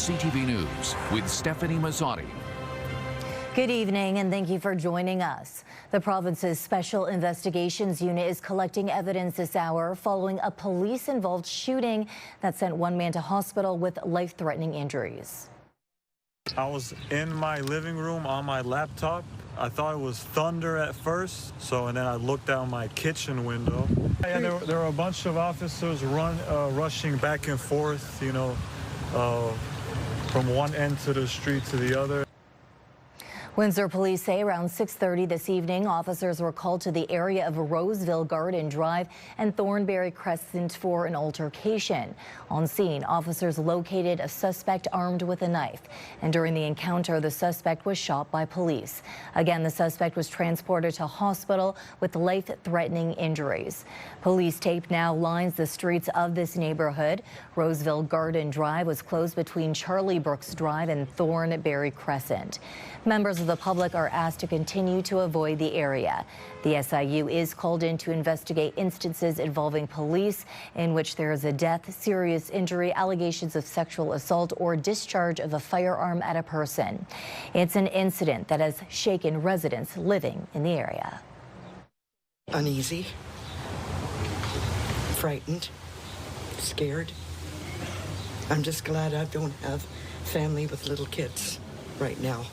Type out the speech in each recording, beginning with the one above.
CTV News with Stefanie Masotti. Good evening and thank you for joining us. The province's Special Investigations Unit is collecting evidence this hour following a police-involved shooting that sent one man to hospital with life-threatening injuries. I was in my living room on my laptop. I thought it was thunder at first, and then I looked out my kitchen window. Yeah, there were a bunch of officers rushing back and forth, from one end to the street to the other. Windsor police say around 6:30 this evening, officers were called to the area of Roseville Garden Drive and Thornberry Crescent for an altercation. On scene, officers located a suspect armed with a knife, and during the encounter, the suspect was shot by police. Again, the suspect was transported to hospital with life-threatening injuries. Police tape now lines the streets of this neighborhood. Roseville Garden Drive was closed between Charlie Brooks Drive and Thornberry Crescent. Members of the public are asked to continue to avoid the area. The SIU is called in to investigate instances involving police in which there is a death, serious injury, allegations of sexual assault, or discharge of a firearm at a person. It's an incident that has shaken residents living in the area. Uneasy, frightened, scared. I'm just glad I don't have family with little kids right now.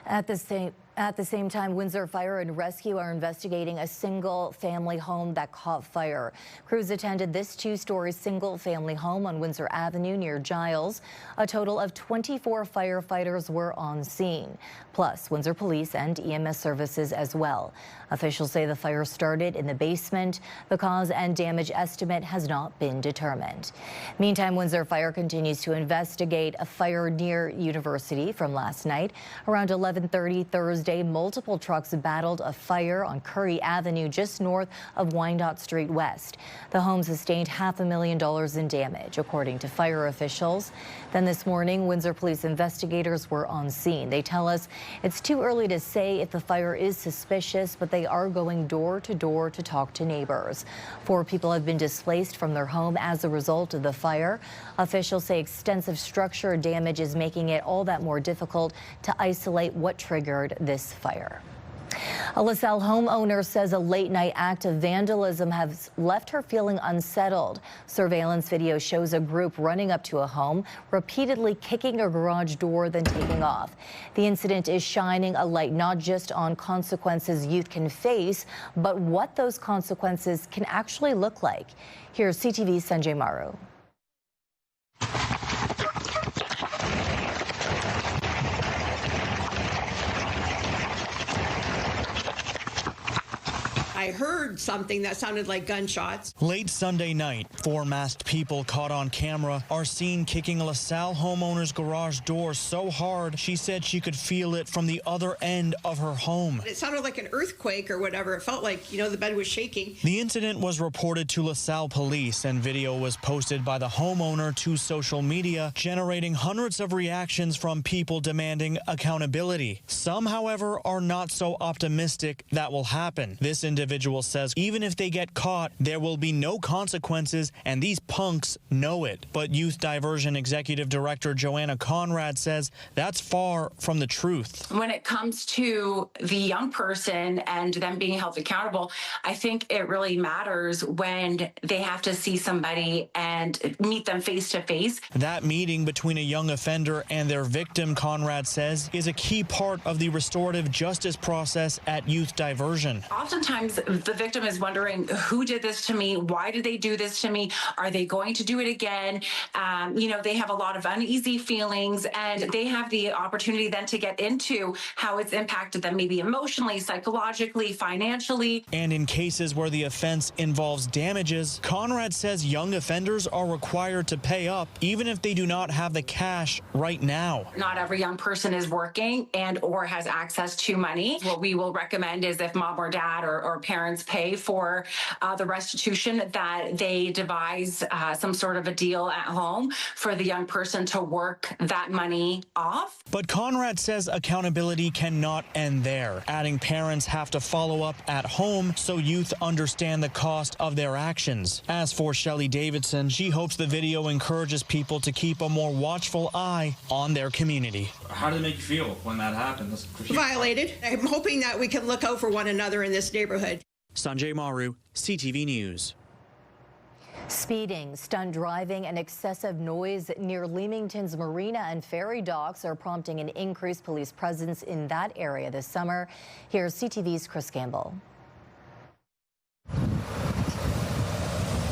At the same time, Windsor Fire and Rescue are investigating a single-family home that caught fire. Crews attended this two-story single-family home on Windsor Avenue near Giles. A total of 24 firefighters were on scene, plus Windsor Police and EMS services as well. Officials say the fire started in the basement. The cause and damage estimate has not been determined. Meantime, Windsor Fire continues to investigate a fire near University from last night. Around 11:30 Thursday, multiple trucks battled a fire on Currie Avenue just north of Wyandotte Street West. The home sustained $500,000 in damage, according to fire officials. Then this morning, Windsor Police investigators were on scene. They tell us it's too early to say if the fire is suspicious, but they are going door to door to talk to neighbors. 4 people have been displaced from their home as a result of the fire. Officials say extensive structure damage is making it all that more difficult to isolate what triggered this fire. A LaSalle homeowner says a late-night act of vandalism has left her feeling unsettled. Surveillance video shows a group running up to a home, repeatedly kicking a garage door, then taking off. The incident is shining a light not just on consequences youth can face, but what those consequences can actually look like. Here's CTV's Sanjay Maru. I heard something that sounded like gunshots. Late Sunday night, 4 masked people caught on camera are seen kicking a LaSalle homeowner's garage door so hard she said she could feel it from the other end of her home. It sounded like an earthquake or whatever. It felt like, the bed was shaking. The incident was reported to LaSalle police and video was posted by the homeowner to social media, generating hundreds of reactions from people demanding accountability. Some, however, are not so optimistic that will happen. This individual says even if they get caught, there will be no consequences, and these punks know it. But Youth Diversion Executive Director Joanna Conrad says that's far from the truth. When it comes to the young person and them being held accountable, I think it really matters when they have to see somebody and meet them face to face. That meeting between a young offender and their victim, Conrad says, is a key part of the restorative justice process at Youth Diversion. Oftentimes, the victim is wondering, who did this to me? Why did they do this to me? Are they going to do it again? They have a lot of uneasy feelings, and they have the opportunity then to get into how it's impacted them, maybe emotionally, psychologically, financially. And in cases where the offense involves damages, Conrad says young offenders are required to pay up even if they do not have the cash right now. Not every young person is working and or has access to money. What we will recommend is if mom or dad or parents pay for the restitution, that they devise some sort of a deal at home for the young person to work that money off. But Conrad says accountability cannot end there, adding parents have to follow up at home so youth understand the cost of their actions. As for Shelley Davidson, she hopes the video encourages people to keep a more watchful eye on their community. How did it make you feel when that happened? Violated. I'm hoping that we can look out for one another in this neighborhood. Sanjay Maru, CTV News. Speeding, stunt driving, and excessive noise near Leamington's marina and ferry docks are prompting an increased police presence in that area this summer. Here's CTV's Chris Campbell.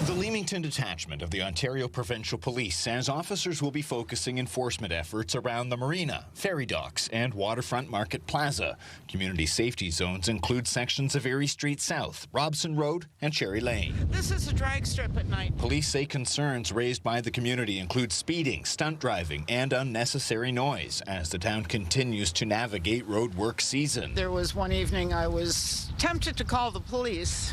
The Leamington detachment of the Ontario Provincial Police says officers will be focusing enforcement efforts around the marina, ferry docks, and Waterfront Market Plaza. Community safety zones include sections of Erie Street South, Robson Road, and Cherry Lane. This is a drag strip at night. Police say concerns raised by the community include speeding, stunt driving, and unnecessary noise as the town continues to navigate road work season. There was one evening I was tempted to call the police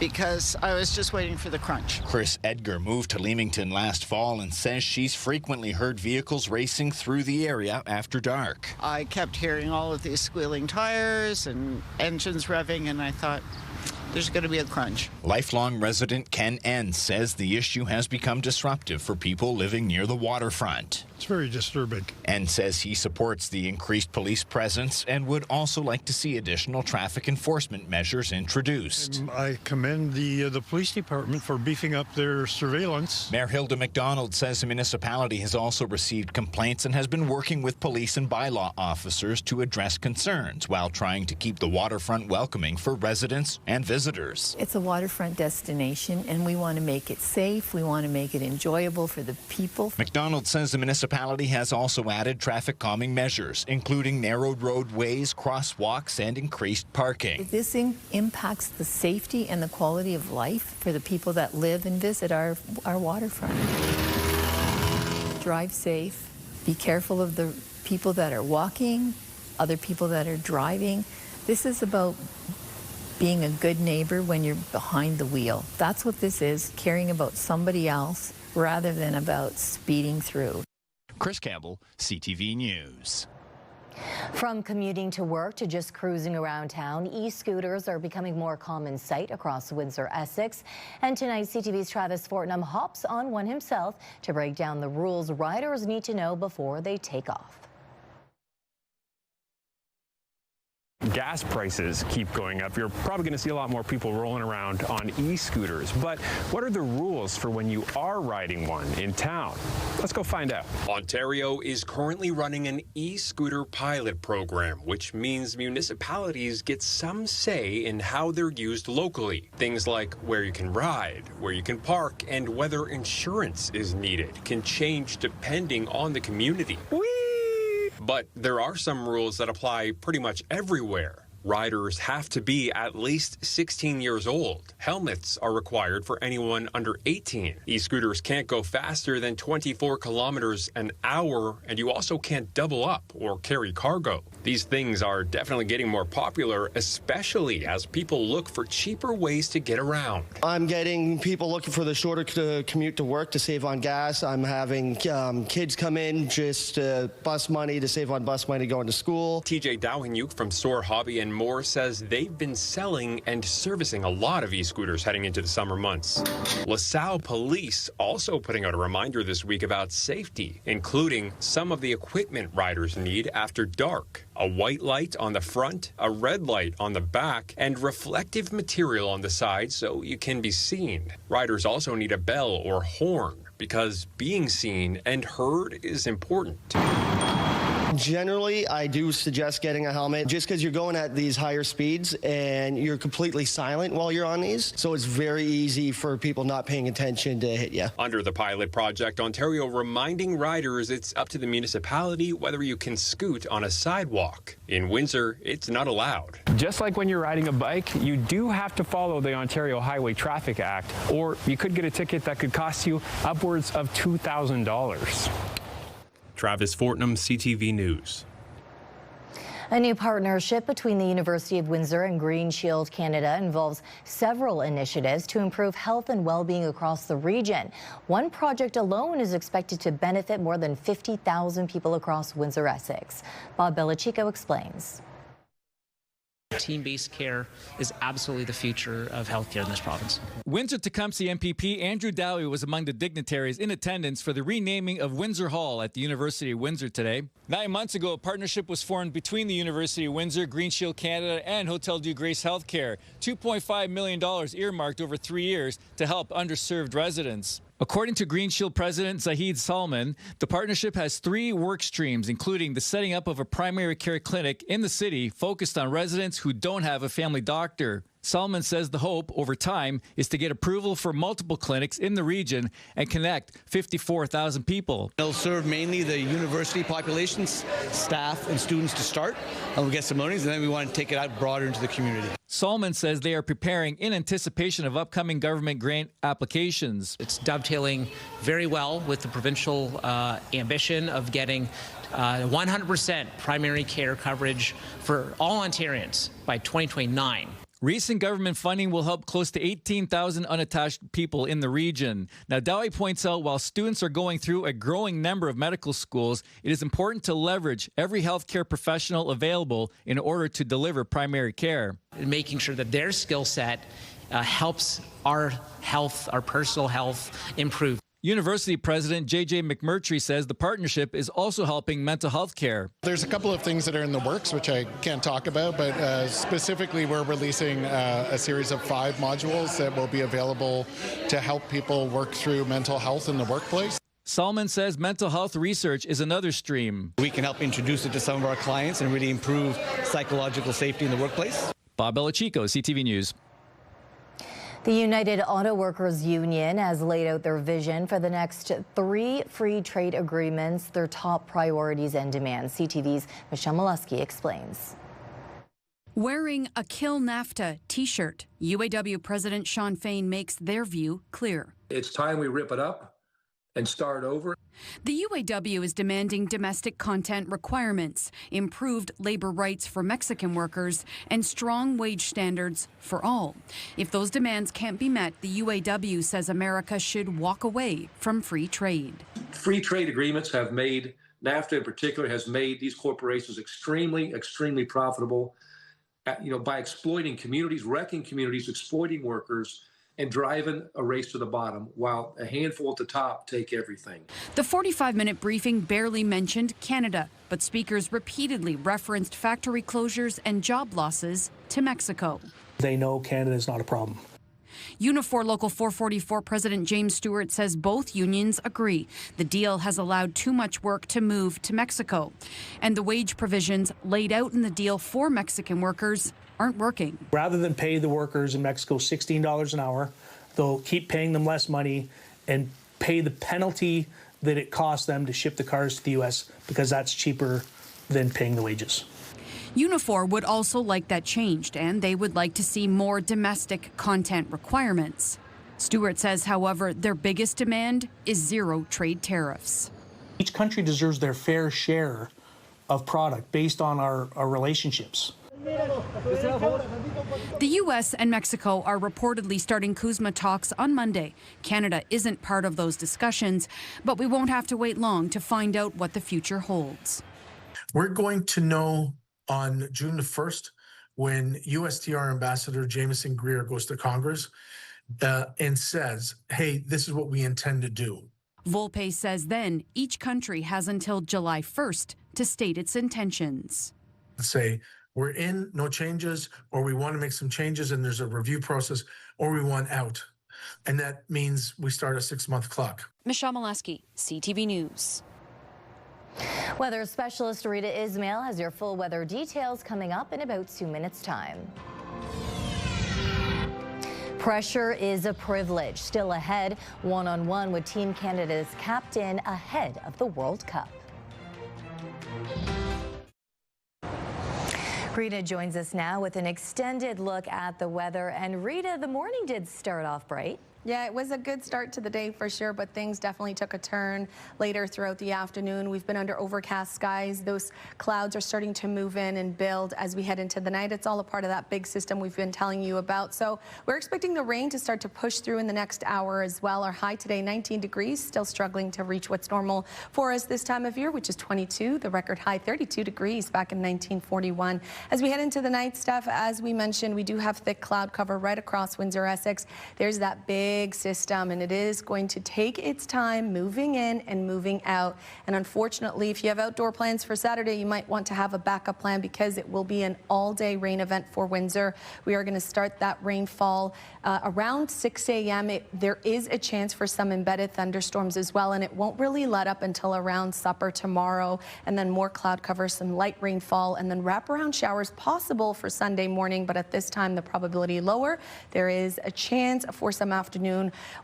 because I was just waiting for the crunch. Chris Edgar moved to Leamington last fall and says she's frequently heard vehicles racing through the area after dark. I kept hearing all of these squealing tires and engines revving, and I thought, there's going to be a crunch. Lifelong resident Ken N says the issue has become disruptive for people living near the waterfront. It's very disturbing. N says he supports the increased police presence and would also like to see additional traffic enforcement measures introduced. I commend the police department for beefing up their surveillance. Mayor Hilda McDonald says the municipality has also received complaints and has been working with police and bylaw officers to address concerns while trying to keep the waterfront welcoming for residents and visitors. It's a waterfront destination, and we want to make it safe. We want to make it enjoyable for the people. McDonald says the municipality has also added traffic calming measures, including narrowed roadways, crosswalks, and increased parking. This impacts the safety and the quality of life for the people that live and visit our waterfront. Drive safe. Be careful of the people that are walking, other people that are driving. This is about being a good neighbor when you're behind the wheel. That's what this is, caring about somebody else rather than about speeding through. Chris Campbell, CTV News. From commuting to work to just cruising around town, e-scooters are becoming more common sight across Windsor, Essex. And tonight, CTV's Travis Fortnum hops on one himself to break down the rules riders need to know before they take off. Gas prices keep going up. You're probably going to see a lot more people rolling around on e-scooters. But what are the rules for when you are riding one in town? Let's go find out. Ontario is currently running an e-scooter pilot program, which means municipalities get some say in how they're used locally. Things like where you can ride, where you can park, and whether insurance is needed can change depending on the community. But there are some rules that apply pretty much everywhere. Riders have to be at least 16 years old. Helmets are required for anyone under 18. E-scooters can't go faster than 24 kilometers an hour, and you also can't double up or carry cargo. These things are definitely getting more popular, especially as people look for cheaper ways to get around. I'm getting people looking for the shorter commute to work to save on gas. I'm having kids come in just bus money to save on bus money going to school. TJ Dowhanyuk from Soar Hobby and More says they've been selling and servicing a lot of e-scooters heading into the summer months. LaSalle Police also putting out a reminder this week about safety, including some of the equipment riders need after dark. A white light on the front, a red light on the back, and reflective material on the side so you can be seen. Riders also need a bell or horn because being seen and heard is important. Generally, I do suggest getting a helmet just because you're going at these higher speeds and you're completely silent while you're on these. So it's very easy for people not paying attention to hit you. Under the pilot project, Ontario reminding riders it's up to the municipality whether you can scoot on a sidewalk. In Windsor, it's not allowed. Just like when you're riding a bike, you do have to follow the Ontario Highway Traffic Act, or you could get a ticket that could cost you upwards of $2,000. Travis Fortnum, CTV News. A new partnership between the University of Windsor and Green Shield Canada involves several initiatives to improve health and well-being across the region. One project alone is expected to benefit more than 50,000 people across Windsor, Essex. Bob Belichico explains. Team-based care is absolutely the future of healthcare in this province. Windsor-Tecumseh MPP Andrew Dowie was among the dignitaries in attendance for the renaming of Windsor Hall at the University of Windsor today. 9 months ago, a partnership was formed between the University of Windsor, Green Shield Canada, and Hotel Dieu Grace Healthcare. $2.5 million earmarked over 3 years to help underserved residents. According to Green Shield President Zahid Salman, the partnership has 3 work streams, including the setting up of a primary care clinic in the city focused on residents who don't have a family doctor. Salman says the hope, over time, is to get approval for multiple clinics in the region and connect 54,000 people. It'll serve mainly the university populations, staff, and students to start, and we'll get some learnings, and then we want to take it out broader into the community. Salman says they are preparing in anticipation of upcoming government grant applications. It's dovetailing very well with the provincial ambition of getting 100% primary care coverage for all Ontarians by 2029. Recent government funding will help close to 18,000 unattached people in the region. Now, Dowie points out while students are going through a growing number of medical schools, it is important to leverage every healthcare professional available in order to deliver primary care. Making sure that their skill set helps our health, our personal health, improve. University President J.J. McMurtry says the partnership is also helping mental health care. There's a couple of things that are in the works, which I can't talk about, but specifically we're releasing a series of 5 modules that will be available to help people work through mental health in the workplace. Salman says mental health research is another stream. We can help introduce it to some of our clients and really improve psychological safety in the workplace. Bob Belichico, CTV News. The United Auto Workers Union has laid out their vision for the next 3 free trade agreements, their top priorities and demands. CTV's Michelle Molesky explains. Wearing a Kill NAFTA t-shirt, UAW President Shawn Fain makes their view clear. It's time we rip it up and start over. The UAW is demanding domestic content requirements, improved labor rights for Mexican workers, and strong wage standards for all. If those demands can't be met, the UAW says America should walk away from free trade. Free trade agreements have made, NAFTA in particular, has made these corporations extremely profitable, by exploiting communities, wrecking communities, exploiting workers, and driving a race to the bottom, while a handful at the top take everything. The 45-minute briefing barely mentioned Canada, but speakers repeatedly referenced factory closures and job losses to Mexico. They know Canada is not a problem. Unifor Local 444 President James Stewart says both unions agree the deal has allowed too much work to move to Mexico, and the wage provisions laid out in the deal for Mexican workers aren't working. Rather than pay the workers in Mexico $16 an hour, they'll keep paying them less money and pay the penalty that it costs them to ship the cars to the U.S. because that's cheaper than paying the wages. Unifor would also like that changed, and they would like to see more domestic content requirements. Stewart says, however, their biggest demand is zero trade tariffs. Each country deserves their fair share of product based on our relationships. The U.S. and Mexico are reportedly starting CUSMA talks on Monday. Canada isn't part of those discussions, but we won't have to wait long to find out what the future holds. We're going to know on June the 1st when USTR Ambassador Jameson Greer goes to Congress and says, hey, this is what we intend to do. Volpe says then each country has until July 1st to state its intentions. Say, we're in, no changes, or we want to make some changes and there's a review process, or we want out. And that means we start a 6-month clock. Michelle Molesky, CTV News. Weather specialist Rita Ismail has your full weather details coming up in about 2 minutes' time. Pressure is a privilege. Still ahead, one-on-one with Team Canada's captain ahead of the World Cup. Rita joins us now with an extended look at the weather. And Rita, the morning did start off bright. Yeah, it was a good start to the day for sure, but things definitely took a turn later throughout the afternoon. We've been under overcast skies. Those clouds are starting to move in and build as we head into the night. It's all a part of that big system we've been telling you about. So we're expecting the rain to start to push through in the next hour as well. Our high today, 19 degrees, still struggling to reach what's normal for us this time of year, which is 22. The record high, 32 degrees back in 1941. As we head into the night, Steph, as we mentioned, we do have thick cloud cover right across Windsor, Essex. There's that big system, and it is going to take its time moving in and moving out. And unfortunately, if you have outdoor plans for Saturday, you might want to have a backup plan because it will be an all-day rain event for Windsor. We are going to start that rainfall around 6 a.m. There is a chance for some embedded thunderstorms as well, and it won't really let up until around supper tomorrow. And then more cloud cover, some light rainfall, and then wraparound showers possible for Sunday morning, but at this time the probability lower. There is a chance for some afternoon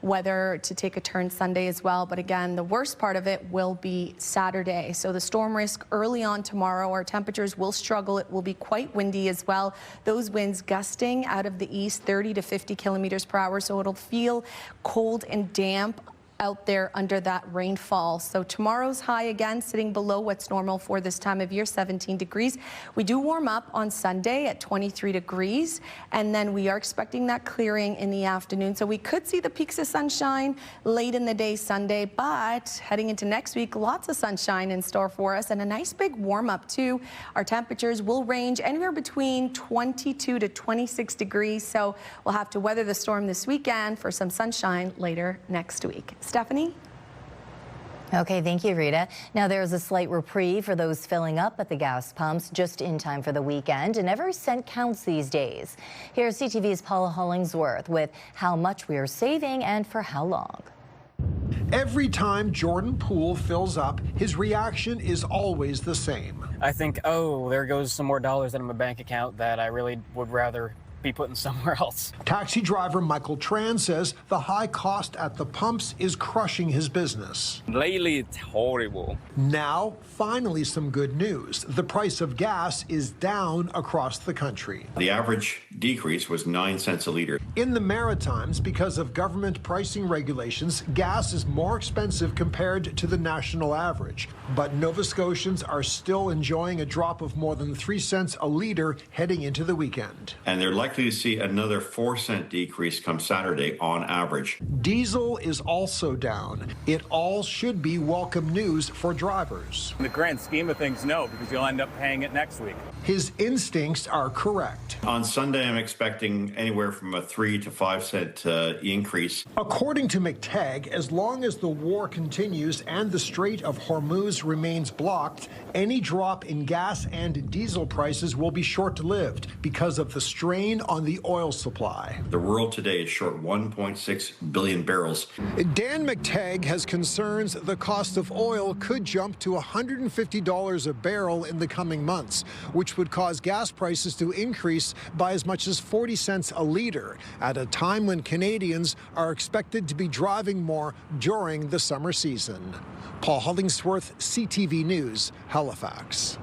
weather to take a turn Sunday as well. But again, the worst part of it will be Saturday. So the storm risk early on tomorrow. Our temperatures will struggle. It will be quite windy as well. Those winds gusting out of the east 30 to 50 kilometers per hour. So it'll feel cold and damp out there under that rainfall. So tomorrow's high again sitting below what's normal for this time of year, 17 degrees. We do warm up on Sunday at 23 degrees, and then we are expecting that clearing in the afternoon. So we could see the peaks of sunshine late in the day Sunday, but heading into next week, lots of sunshine in store for us and a nice big warm up too. Our temperatures will range anywhere between 22 to 26 degrees. So we'll have to weather the storm this weekend for some sunshine later next week. Stefanie? Okay, thank you, Rita. Now there's a slight reprieve for those filling up at the gas pumps just in time for the weekend, and every cent counts these days. Here's CTV's Paula Hollingsworth with how much we are saving and for how long. Every time Jordan Poole fills up, his reaction is always the same. I think, oh, there goes some more dollars in my bank account that I really would rather be putting somewhere else. Taxi driver Michael Tran says the high cost at the pumps is crushing his business. Lately, it's horrible. Now, finally some good news. The price of gas is down across the country. The average decrease was 9 cents a liter. In the Maritimes, because of government pricing regulations, gas is more expensive compared to the national average. But Nova Scotians are still enjoying a drop of more than 3 cents a liter heading into the weekend. And they're likely to see another 4-cent decrease come Saturday on average. Diesel is also down. It all should be welcome news for drivers. In the grand scheme of things, no, because you'll end up paying it next week. His instincts are correct. On Sunday, I'm expecting anywhere from a 3 to 5 cent increase. According to McTagg, as long as the war continues and the Strait of Hormuz remains blocked, any drop in gas and diesel prices will be short-lived because of the strain on the oil supply. The world today is short 1.6 billion barrels. Dan McTagg has concerns the cost of oil could jump to $150 a barrel in the coming months, which would cause gas prices to increase by as much as 40 cents a liter at a time when Canadians are expected to be driving more during the summer season. Paul Hollingsworth, CTV News, Halifax.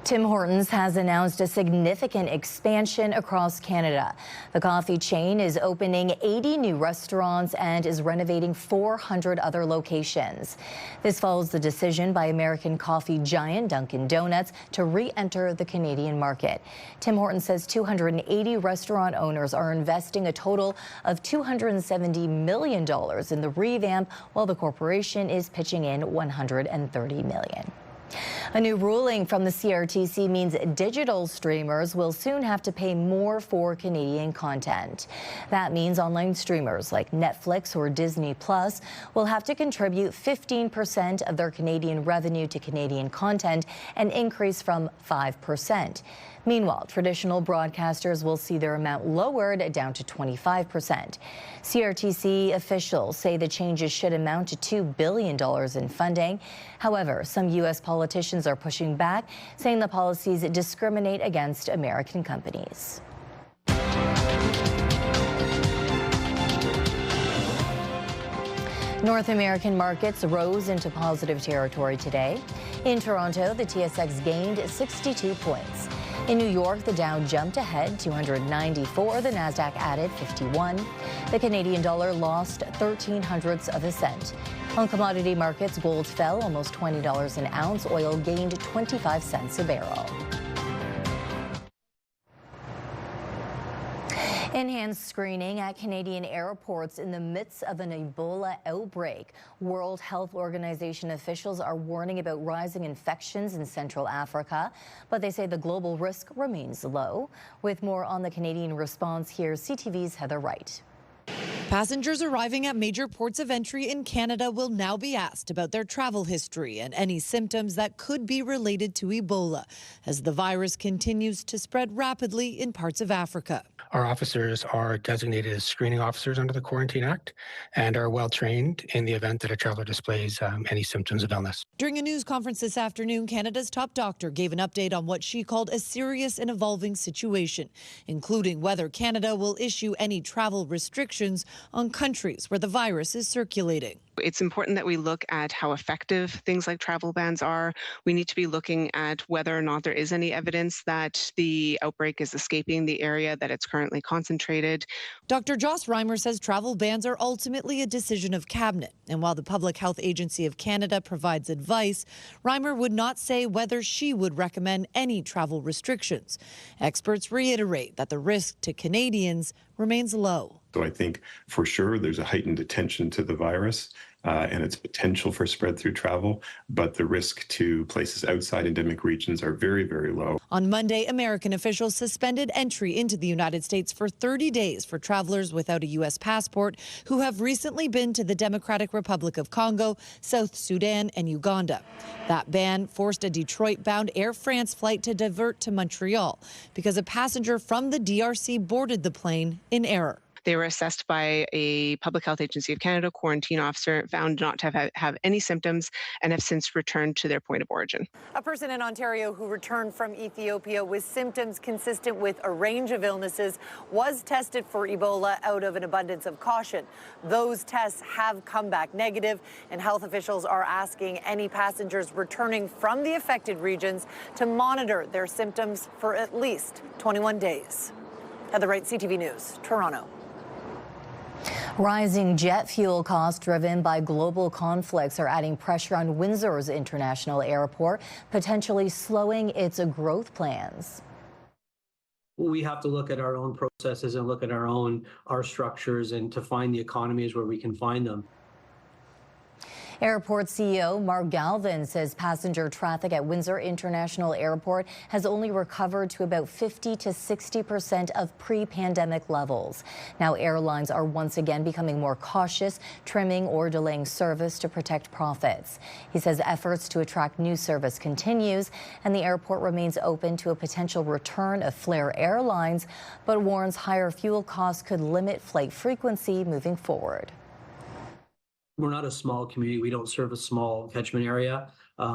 Tim Hortons has announced a significant expansion across Canada. The coffee chain is opening 80 new restaurants and is renovating 400 other locations. This follows the decision by American coffee giant Dunkin' Donuts to re-enter the Canadian market. Tim Hortons says 280 restaurant owners are investing a total of $270 million in the revamp, while the corporation is pitching in $130 million. A new ruling from the CRTC means digital streamers will soon have to pay more for Canadian content. That means online streamers like Netflix or Disney Plus will have to contribute 15% of their Canadian revenue to Canadian content, an increase from 5%. Meanwhile, traditional broadcasters will see their amount lowered down to 25%. CRTC officials say the changes should amount to $2 billion in funding. However, some U.S. politicians are pushing back, saying the policies discriminate against American companies. North American markets rose into positive territory today. In Toronto, the TSX gained 62 points. In New York, the Dow jumped ahead 294. The Nasdaq added 51. The Canadian dollar lost 0.13 of a cent. On commodity markets, gold fell almost $20 an ounce. Oil gained 25 cents a barrel. Enhanced screening at Canadian airports in the midst of an Ebola outbreak. World Health Organization officials are warning about rising infections in Central Africa, but they say the global risk remains low. With more on the Canadian response, here's CTV's Heather Wright. Passengers arriving at major ports of entry in Canada will now be asked about their travel history and any symptoms that could be related to Ebola, as the virus continues to spread rapidly in parts of Africa. Our officers are designated as screening officers under the Quarantine Act and are well trained in the event that a traveler displays any symptoms of illness. During a news conference this afternoon, Canada's top doctor gave an update on what she called a serious and evolving situation, including whether Canada will issue any travel restrictions on countries where the virus is circulating. It's important that we look at how effective things like travel bans are. We need to be looking at whether or not there is any evidence that the outbreak is escaping the area that it's currently concentrated. Dr. Joss Reimer says travel bans are ultimately a decision of cabinet. And while the Public Health Agency of Canada provides advice, Reimer would not say whether she would recommend any travel restrictions. Experts reiterate that the risk to Canadians remains low. So I think for sure there's a heightened attention to the virus and its potential for spread through travel, but the risk to places outside endemic regions are very, very low. On Monday, American officials suspended entry into the United States for 30 days for travelers without a U.S. passport who have recently been to the Democratic Republic of Congo, South Sudan, and Uganda. That ban forced a Detroit-bound Air France flight to divert to Montreal because a passenger from the DRC boarded the plane in error. They were assessed by a Public Health Agency of Canada quarantine officer, found not to have any symptoms, and have since returned to their point of origin. A person in Ontario who returned from Ethiopia with symptoms consistent with a range of illnesses was tested for Ebola out of an abundance of caution. Those tests have come back negative, and health officials are asking any passengers returning from the affected regions to monitor their symptoms for at least 21 days. Heather Wright, CTV News, Toronto. Rising jet fuel costs driven by global conflicts are adding pressure on Windsor's international airport, potentially slowing its growth plans. We have to look at our own processes and look at our structures and to find the economies where we can find them. Airport CEO Mark Galvin says passenger traffic at Windsor International Airport has only recovered to about 50 to 60% of pre-pandemic levels. Now airlines are once again becoming more cautious, trimming or delaying service to protect profits. He says efforts to attract new service continues, and the airport remains open to a potential return of Flair Airlines, but warns higher fuel costs could limit flight frequency moving forward. We're not a small community. We don't serve a small catchment area.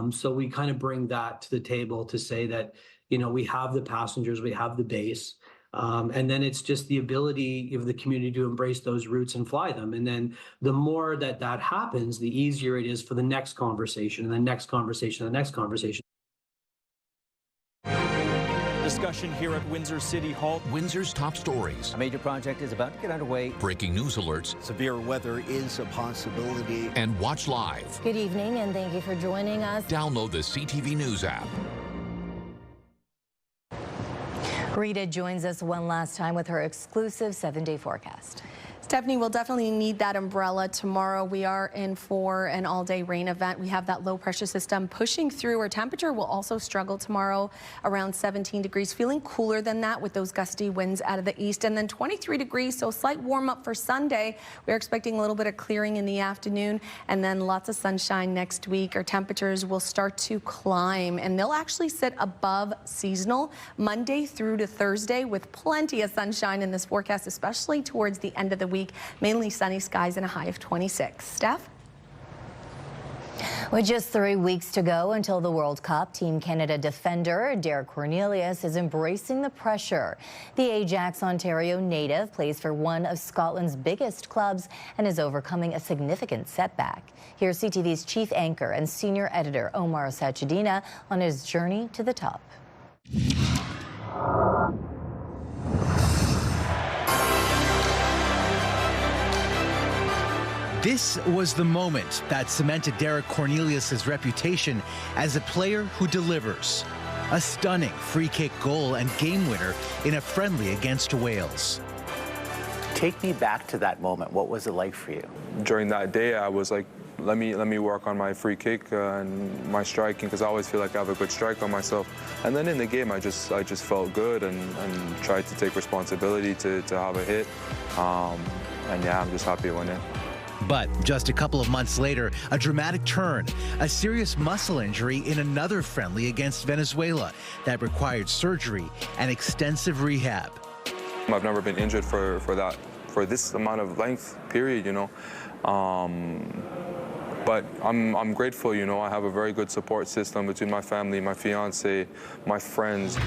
So we kind of bring that to the table to say that, you know, we have the passengers, we have the base, and then it's just the ability of the community to embrace those routes and fly them. And then the more that happens, the easier it is for the next conversation and the next conversation and the next conversation. Discussion here at Windsor City Hall. Windsor's top stories. A major project is about to get underway. Breaking news alerts. Severe weather is a possibility. And watch live. Good evening, and thank you for joining us. Download the CTV News app. Rita joins us one last time with her exclusive 7-day forecast. Stefanie, we'll definitely need that umbrella tomorrow. We are in for an all-day rain event. We have that low-pressure system pushing through. Our temperature will also struggle tomorrow, around 17 degrees, feeling cooler than that with those gusty winds out of the east, and then 23 degrees, so slight warm-up for Sunday. We're expecting a little bit of clearing in the afternoon, and then lots of sunshine next week. Our temperatures will start to climb, and they'll actually sit above seasonal Monday through to Thursday with plenty of sunshine in this forecast, especially towards the end of the week. Mainly sunny skies and a high of 26. Steph? With just 3 weeks to go until the World Cup, Team Canada defender Derek Cornelius is embracing the pressure. The Ajax Ontario native plays for one of Scotland's biggest clubs and is overcoming a significant setback. Here's CTV's chief anchor and senior editor Omar Sachedina on his journey to the top. This was the moment that cemented Derek Cornelius' reputation as a player who delivers. A stunning free kick goal and game winner in a friendly against Wales. Take me back to that moment. What was it like for you? During that day, I was like, let me work on my free kick and my striking, because I always feel like I have a good strike on myself. And then in the game, I just felt good and tried to take responsibility to have a hit. And yeah, I'm just happy it went in. But just a couple of months later, a dramatic turn, a serious muscle injury in another friendly against Venezuela that required surgery and extensive rehab. I've never been injured for this amount of length period, you know. But I'm grateful, you know. I have a very good support system between my family, my fiance, my friends.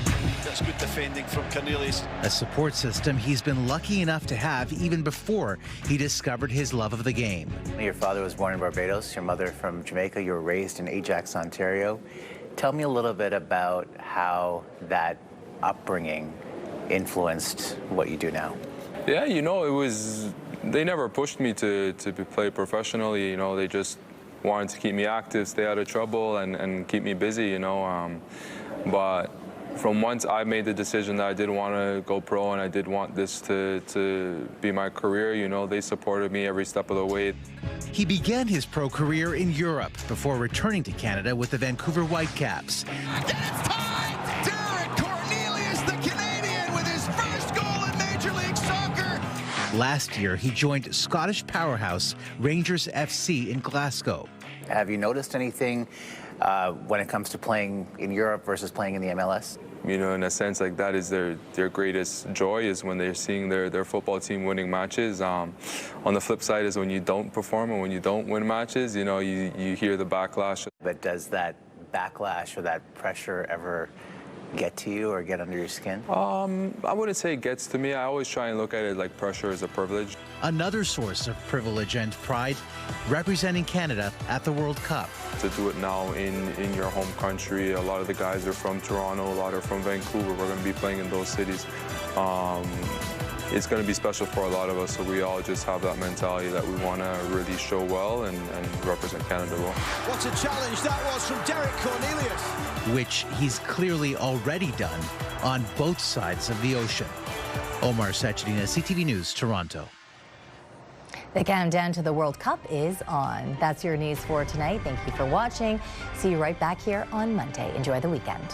That's good defending from Cornelius. A support system he's been lucky enough to have even before he discovered his love of the game. Your father was born in Barbados, your mother from Jamaica. You were raised in Ajax, Ontario. Tell me a little bit about how that upbringing influenced what you do now. Yeah, you know, they never pushed me to play professionally, you know. They just wanted to keep me active, stay out of trouble, and keep me busy, you know. But from once I made the decision that I did want to go pro and I did want this to be my career, you know, they supported me every step of the way. He began his pro career in Europe before returning to Canada with the Vancouver Whitecaps. Last year, he joined Scottish powerhouse Rangers FC in Glasgow. Have you noticed anything when it comes to playing in Europe versus playing in the MLS? You know, in a sense, like, that is their greatest joy, is when they're seeing their football team winning matches. On the flip side is when you don't perform and when you don't win matches, you know, you hear the backlash. But does that backlash or that pressure ever get to you or get under your skin? I wouldn't say it gets to me. I always try and look at it like pressure is a privilege. Another source of privilege and pride, representing Canada at the World Cup. To do it now in your home country, a lot of the guys are from Toronto, a lot are from Vancouver. We're going to be playing in those cities. It's going to be special for a lot of us, so we all just have that mentality that we want to really show well and represent Canada well. What a challenge that was from Derek Cornelius. Which he's clearly already done on both sides of the ocean. Omar Sachedina, CTV News, Toronto. The countdown to the World Cup is on. That's your news for tonight. Thank you for watching. See you right back here on Monday. Enjoy the weekend.